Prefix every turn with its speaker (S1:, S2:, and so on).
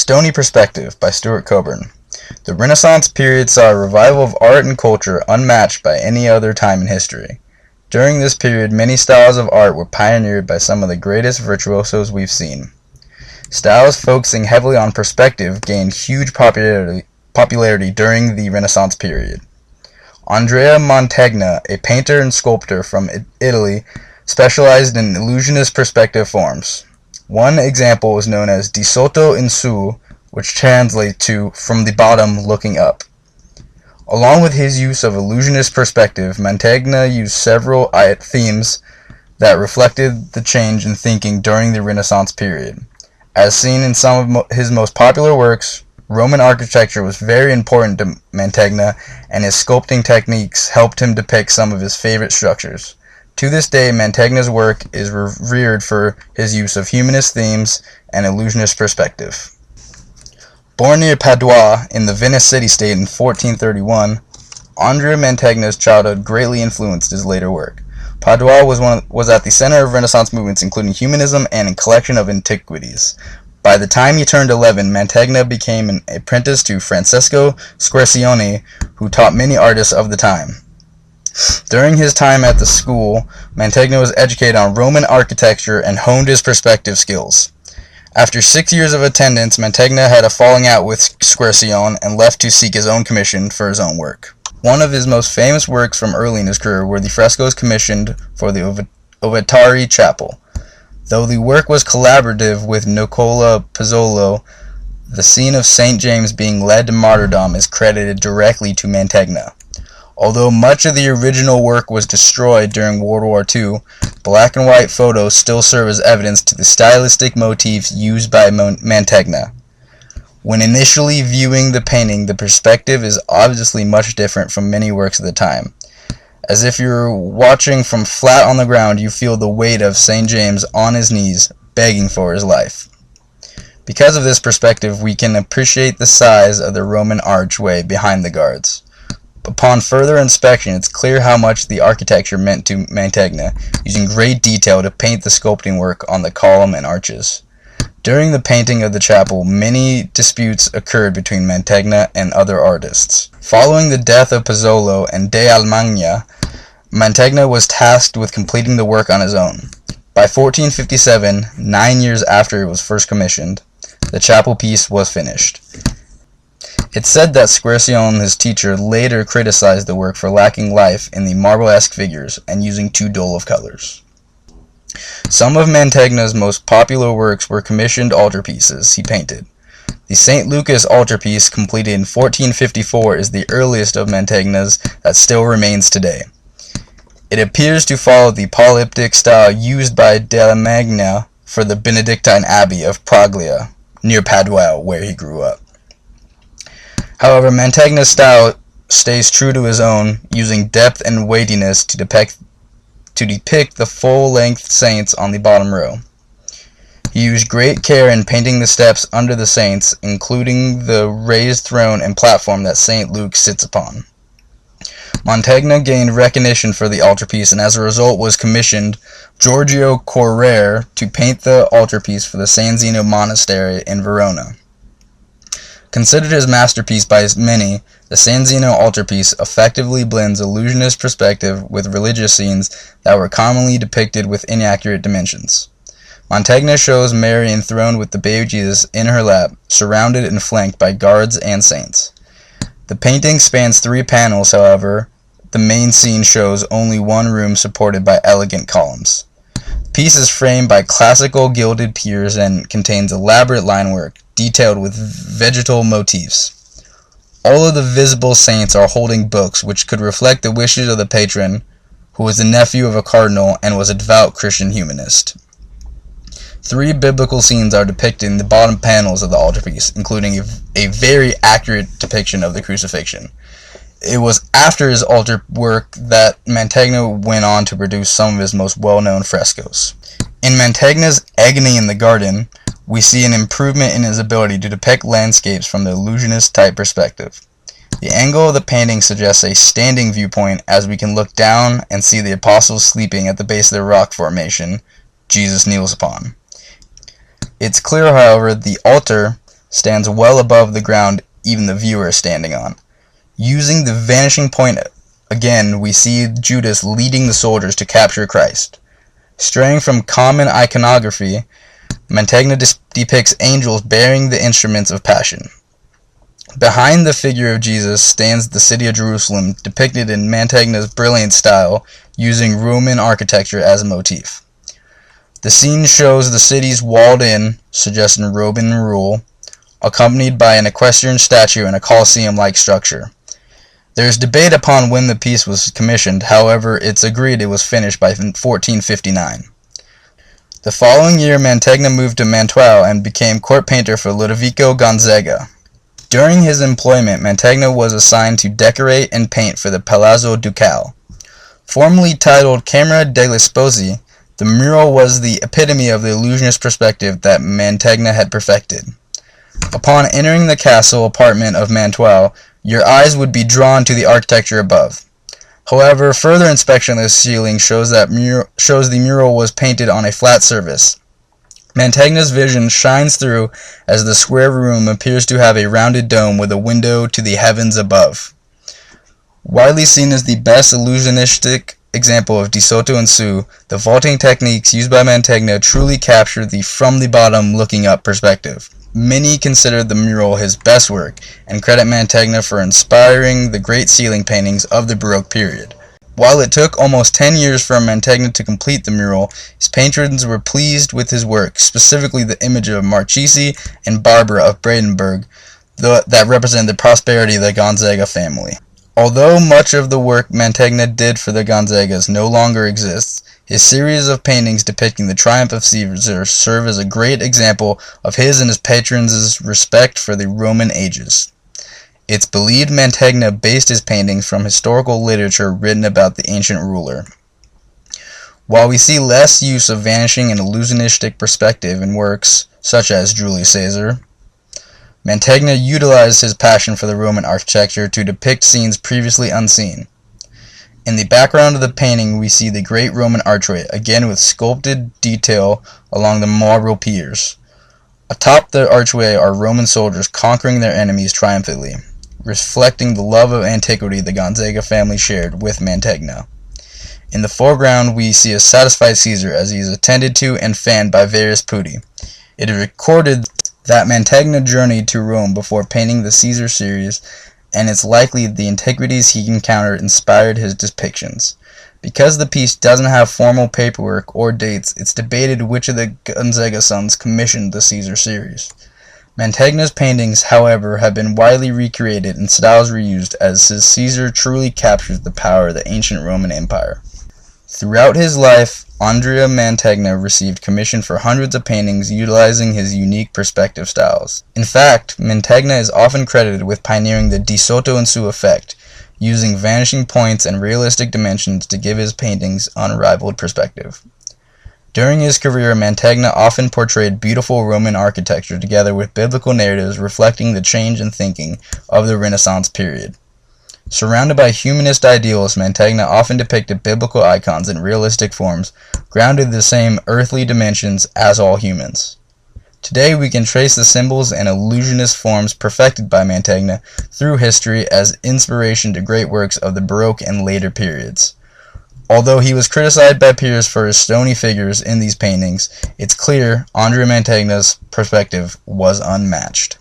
S1: Stony Perspective by Stuart Coburn. The Renaissance period saw a revival of art and culture unmatched by any other time in history. During this period, many styles of art were pioneered by some of the greatest virtuosos we've seen. Styles focusing heavily on perspective gained huge popularity during the Renaissance period. Andrea Mantegna, a painter and sculptor from Italy, specialized in illusionist perspective forms. One example is known as di sotto in su, which translates to from the bottom looking up. Along with his use of illusionist perspective, Mantegna used several themes that reflected the change in thinking during the Renaissance period. As seen in some of his most popular works, Roman architecture was very important to Mantegna, and his sculpting techniques helped him depict some of his favorite structures. To this day, Mantegna's work is revered for his use of humanist themes and illusionist perspective. Born near Padua in the Venice city-state in 1431, Andrea Mantegna's childhood greatly influenced his later work. Padua was at the center of Renaissance movements including humanism and a collection of antiquities. By the time he turned 11, Mantegna became an apprentice to Francesco Squarcione, who taught many artists of the time. During his time at the school, Mantegna was educated on Roman architecture and honed his perspective skills. After 6 years of attendance, Mantegna had a falling out with Squarcione and left to seek his own commission for his own work. One of his most famous works from early in his career were the frescoes commissioned for the Ovetari Chapel. Though the work was collaborative with Nicola Pizzolo, the scene of St. James being led to martyrdom is credited directly to Mantegna. Although much of the original work was destroyed during World War II, black and white photos still serve as evidence to the stylistic motifs used by Mantegna. When initially viewing the painting, the perspective is obviously much different from many works of the time. As if you're watching from flat on the ground, you feel the weight of St. James on his knees, begging for his life. Because of this perspective, we can appreciate the size of the Roman archway behind the guards. Upon further inspection, it's clear how much the architecture meant to Mantegna, using great detail to paint the sculpting work on the column and arches. During the painting of the chapel, many disputes occurred between Mantegna and other artists. Following the death of Pizzolo and de Almagna, Mantegna was tasked with completing the work on his own. By 1457, 9 years after it was first commissioned, the chapel piece was finished. It's said that Squarcione, his teacher, later criticized the work for lacking life in the marble-esque figures and using too dull of colors. Some of Mantegna's most popular works were commissioned altarpieces he painted. The St. Lucas altarpiece, completed in 1454, is the earliest of Mantegna's that still remains today. It appears to follow the polyptych style used by Dell'Almagna for the Benedictine Abbey of Praglia, near Padua, where he grew up. However, Mantegna's style stays true to his own, using depth and weightiness to depict the full-length saints on the bottom row. He used great care in painting the steps under the saints, including the raised throne and platform that St. Luke sits upon. Mantegna gained recognition for the altarpiece and as a result was commissioned Giorgio Correre to paint the altarpiece for the San Zeno Monastery in Verona. Considered his masterpiece by many, the San Zeno altarpiece effectively blends illusionist perspective with religious scenes that were commonly depicted with inaccurate dimensions. Mantegna shows Mary enthroned with the baby Jesus in her lap, surrounded and flanked by guards and saints. The painting spans 3 panels, however, the main scene shows only one room supported by elegant columns. The piece is framed by classical gilded piers and contains elaborate linework, detailed with vegetal motifs. All of the visible saints are holding books which could reflect the wishes of the patron, who was the nephew of a cardinal and was a devout Christian humanist. 3 biblical scenes are depicted in the bottom panels of the altarpiece, including a very accurate depiction of the crucifixion. It was after his altar work that Mantegna went on to produce some of his most well-known frescoes. In Mantegna's Agony in the Garden, we see an improvement in his ability to depict landscapes from the illusionist-type perspective. The angle of the painting suggests a standing viewpoint as we can look down and see the apostles sleeping at the base of the rock formation Jesus kneels upon. It's clear, however, the altar stands well above the ground even the viewer is standing on. Using the vanishing point again, we see Judas leading the soldiers to capture Christ. Straying from common iconography, Mantegna depicts angels bearing the instruments of passion. Behind the figure of Jesus stands the city of Jerusalem, depicted in Mantegna's brilliant style, using Roman architecture as a motif. The scene shows the cities walled in, suggesting Roman rule, accompanied by an equestrian statue and a Colosseum-like structure. There is debate upon when the piece was commissioned, however, it's agreed it was finished by 1459. The following year, Mantegna moved to Mantua and became court painter for Ludovico Gonzaga. During his employment, Mantegna was assigned to decorate and paint for the Palazzo Ducale. Formerly titled Camera degli Sposi, the mural was the epitome of the illusionist perspective that Mantegna had perfected. Upon entering the castle apartment of Mantua, your eyes would be drawn to the architecture above. However, further inspection of the ceiling shows the mural was painted on a flat surface. Mantegna's vision shines through as the square room appears to have a rounded dome with a window to the heavens above. Widely seen as the best illusionistic example of de sotto in su, the vaulting techniques used by Mantegna truly capture the from-the-bottom looking up perspective. Many consider the mural his best work, and credit Mantegna for inspiring the great ceiling paintings of the Baroque period. While it took almost 10 years for Mantegna to complete the mural, his patrons were pleased with his work, specifically the image of Marchesi and Barbara of Brandenburg that represent the prosperity of the Gonzaga family. Although much of the work Mantegna did for the Gonzagas no longer exists, his series of paintings depicting the triumph of Caesar serve as a great example of his and his patrons' respect for the Roman ages. It's believed Mantegna based his paintings from historical literature written about the ancient ruler. While we see less use of vanishing and illusionistic perspective in works such as Julius Caesar, Mantegna utilized his passion for the Roman architecture to depict scenes previously unseen. In the background of the painting we see the great Roman archway, again with sculpted detail along the marble piers. Atop the archway are Roman soldiers conquering their enemies triumphantly, reflecting the love of antiquity the Gonzaga family shared with Mantegna. In the foreground we see a satisfied Caesar as he is attended to and fanned by various putti. It is recorded that Mantegna journeyed to Rome before painting the Caesar series, and it's likely the antiquities he encountered inspired his depictions. Because the piece doesn't have formal paperwork or dates, it's debated which of the Gonzaga sons commissioned the Caesar series. Mantegna's paintings, however, have been widely recreated and styles reused, as his Caesar truly captures the power of the ancient Roman Empire. Throughout his life, Andrea Mantegna received commission for hundreds of paintings utilizing his unique perspective styles. In fact, Mantegna is often credited with pioneering the de sotto in su effect, using vanishing points and realistic dimensions to give his paintings unrivaled perspective. During his career, Mantegna often portrayed beautiful Roman architecture together with biblical narratives reflecting the change in thinking of the Renaissance period. Surrounded by humanist ideals, Mantegna often depicted biblical icons in realistic forms, grounded in the same earthly dimensions as all humans. Today we can trace the symbols and illusionist forms perfected by Mantegna through history as inspiration to great works of the Baroque and later periods. Although he was criticized by peers for his stony figures in these paintings, it's clear Andrea Mantegna's perspective was unmatched.